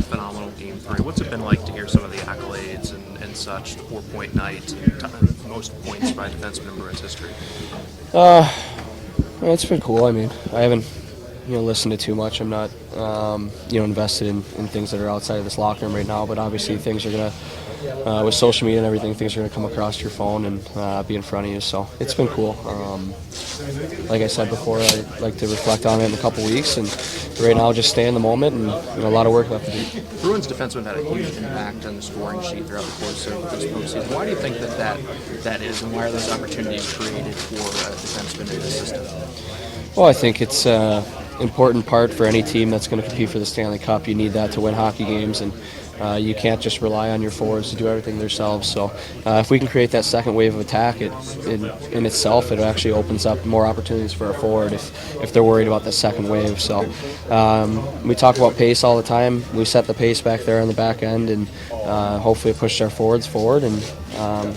phenomenal Game 3. What's it been like to hear some of the accolades and such, 4-point night, most points by a defenseman in Bruins history? It's been cool. I mean, I haven't listened to too much. I'm not invested in things that are outside of this locker room right now, but obviously things are going to, with social media and everything, things are going to come across your phone and be in front of you. So it's been cool. Like I said before, I'd like to reflect on it in a couple weeks, and right now just stay in the moment, and a lot of work left to do. Bruins defensemen had a huge impact on the scoring sheet throughout the course of this postseason. Why do you think that is, and why are those opportunities created for defensemen in this system? Well, I think it's important part for any team that's going to compete for the Stanley Cup. You need that to win hockey games, and you can't just rely on your forwards to do everything themselves. So if we can create that second wave of attack, in itself, it actually opens up more opportunities for our forward if they're worried about the second wave. So we talk about pace all the time. We set the pace back there on the back end, and hopefully it pushed our forwards forward, and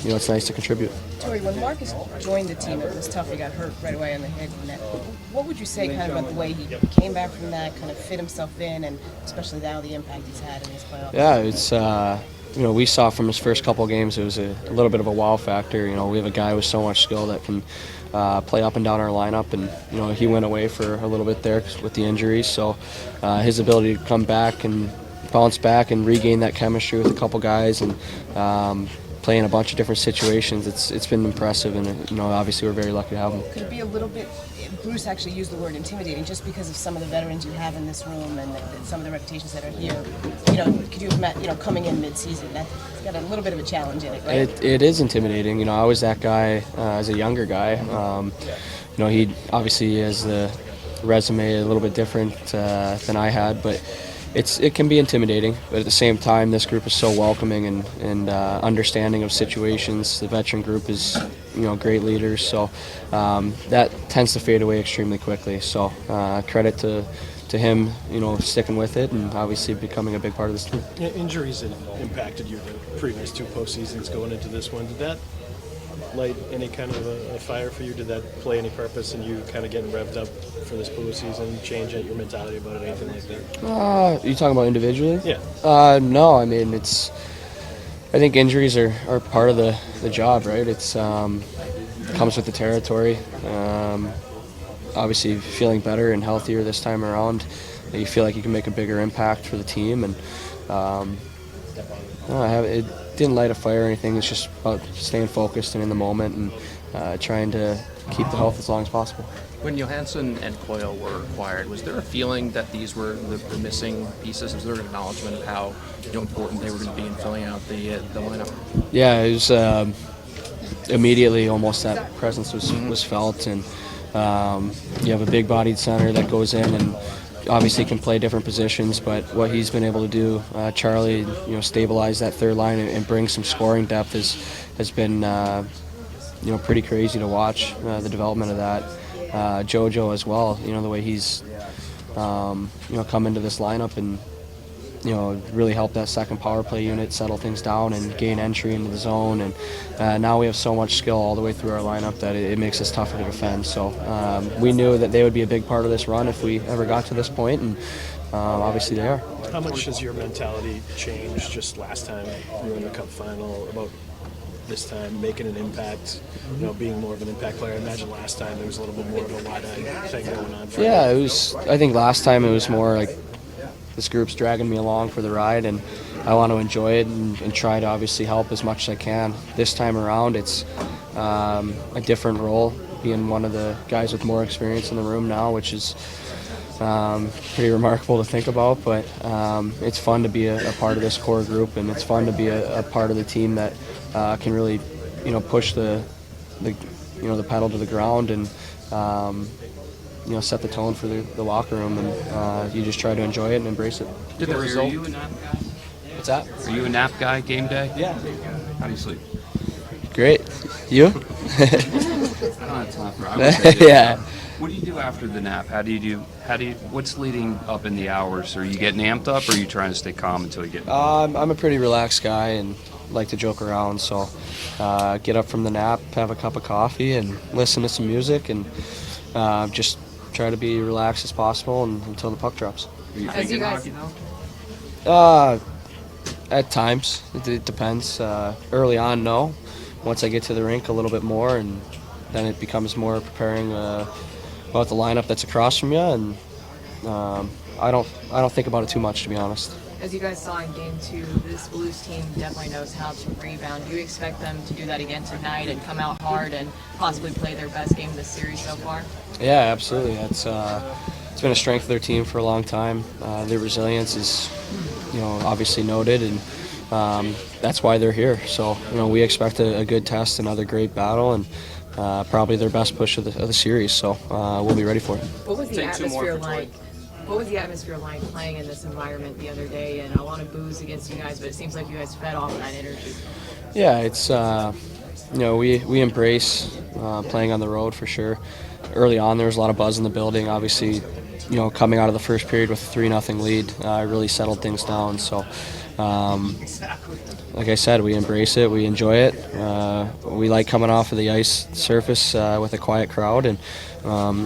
it's nice to contribute. Torey, when Marcus joined the team, it was tough. He got hurt right away on the head net. What would you say kind of about the way he came back from that, kind of fit himself in, and especially now the impact he's had in his playoffs? Yeah, it's we saw from his first couple of games it was a little bit of a wow factor. We have a guy with so much skill that can play up and down our lineup, and he went away for a little bit there with the injuries. So his ability to come back and bounce back and regain that chemistry with a couple guys and play in a bunch of different situations, it's been impressive, and obviously we're very lucky to have him. Could it be a little bit, Bruce actually used the word intimidating, just because of some of the veterans you have in this room and some of the reputations that are here? Could you have met, coming in mid-season, that's got a little bit of a challenge in it, right? It is intimidating. I was that guy as a younger guy. He obviously has the resume a little bit different than I had, but it can be intimidating, but at the same time, this group is so welcoming and understanding of situations. The veteran group is, great leaders, so that tends to fade away extremely quickly. So credit to him, sticking with it and obviously becoming a big part of this team. Yeah, injuries have impacted you the previous two postseasons going into this one. Did that light any kind of a fire for you? Did that play any purpose in you kind of getting revved up for this postseason, changing your mentality about it, anything like that? You talking about individually? Yeah. No, I mean, I think injuries are part of the job, right? It's comes with the territory. Obviously, feeling better and healthier this time around, you feel like you can make a bigger impact for the team, and it didn't light a fire or anything. It's just about staying focused and in the moment and trying to keep the health as long as possible. When Johansson and Coyle were acquired, was there a feeling that these were the missing pieces? Was there an acknowledgement of how important they were going to be in filling out the lineup? Yeah, it was immediately almost that presence was felt, and you have a big-bodied center that goes in and obviously can play different positions, but what he's been able to do, Charlie, stabilize that third line and bring some scoring depth has been pretty crazy to watch, the development of that. JoJo as well, the way he's come into this lineup and really help that second power play unit settle things down and gain entry into the zone, and now we have so much skill all the way through our lineup that it makes us tougher to defend. So we knew that they would be a big part of this run if we ever got to this point, and obviously they are. How much has your mentality changed just last time you were in the Cup final about this time making an impact, being more of an impact player? I imagine last time there was a little bit more of a wide-eyed thing going on. Yeah, it was. I think last time it was more like this group's dragging me along for the ride, and I want to enjoy it and try to obviously help as much as I can. This time around, it's a different role, being one of the guys with more experience in the room now, which is pretty remarkable to think about, but it's fun to be a part of this core group, and it's fun to be a part of the team that can really push the pedal to the ground and set the tone for the locker room, and you just try to enjoy it and embrace it. Did the result? Are you a nap guy? What's that? Are you a nap guy game day? Yeah. How do you sleep? Great. You? I don't have time for it. Yeah. What do you do after the nap? What's leading up in the hours? Are you getting amped up, or are you trying to stay calm until you get? I'm a pretty relaxed guy and like to joke around, so get up from the nap, have a cup of coffee, and listen to some music, and just try to be relaxed as possible until the puck drops. Are you As thinking you guys- hockey now? At times, it depends. Early on, no. Once I get to the rink a little bit more, and then it becomes more preparing about the lineup that's across from you, and I don't think about it too much, to be honest. As you guys saw in Game 2, this Blues team definitely knows how to rebound. Do you expect them to do that again tonight and come out hard and possibly play their best game this series so far? Yeah, absolutely. It's been a strength of their team for a long time. Their resilience is, obviously noted, and that's why they're here. So, we expect a good test, another great battle, and probably their best push of the series. So we'll be ready for it. What was the atmosphere like? What was the atmosphere like playing in this environment the other day? And a lot of boos against you guys, but it seems like you guys fed off that energy. Yeah, it's we embrace playing on the road for sure. Early on, there was a lot of buzz in the building. Obviously, coming out of the first period with a 3-0 lead, really settled things down. So, like I said, we embrace it, we enjoy it. We like coming off of the ice surface with a quiet crowd, and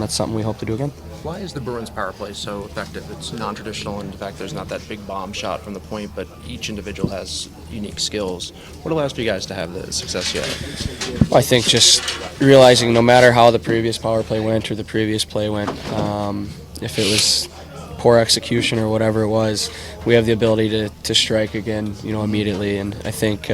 that's something we hope to do again. Why is the Bruins power play so effective? It's non-traditional, and in fact, there's not that big bomb shot from the point, but each individual has unique skills. What allows you guys to have the success you have? I think just realizing no matter how the previous power play went or the previous play went, if it was poor execution or whatever it was, we have the ability to strike again, immediately. And I think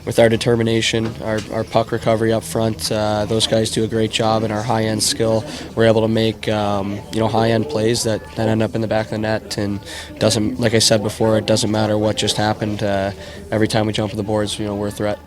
with our determination, our puck recovery up front, those guys do a great job, and our high-end skill, we're able to make high-end plays that end up in the back of the net. And doesn't, like I said before, it doesn't matter what just happened. Every time we jump on the boards, we're a threat.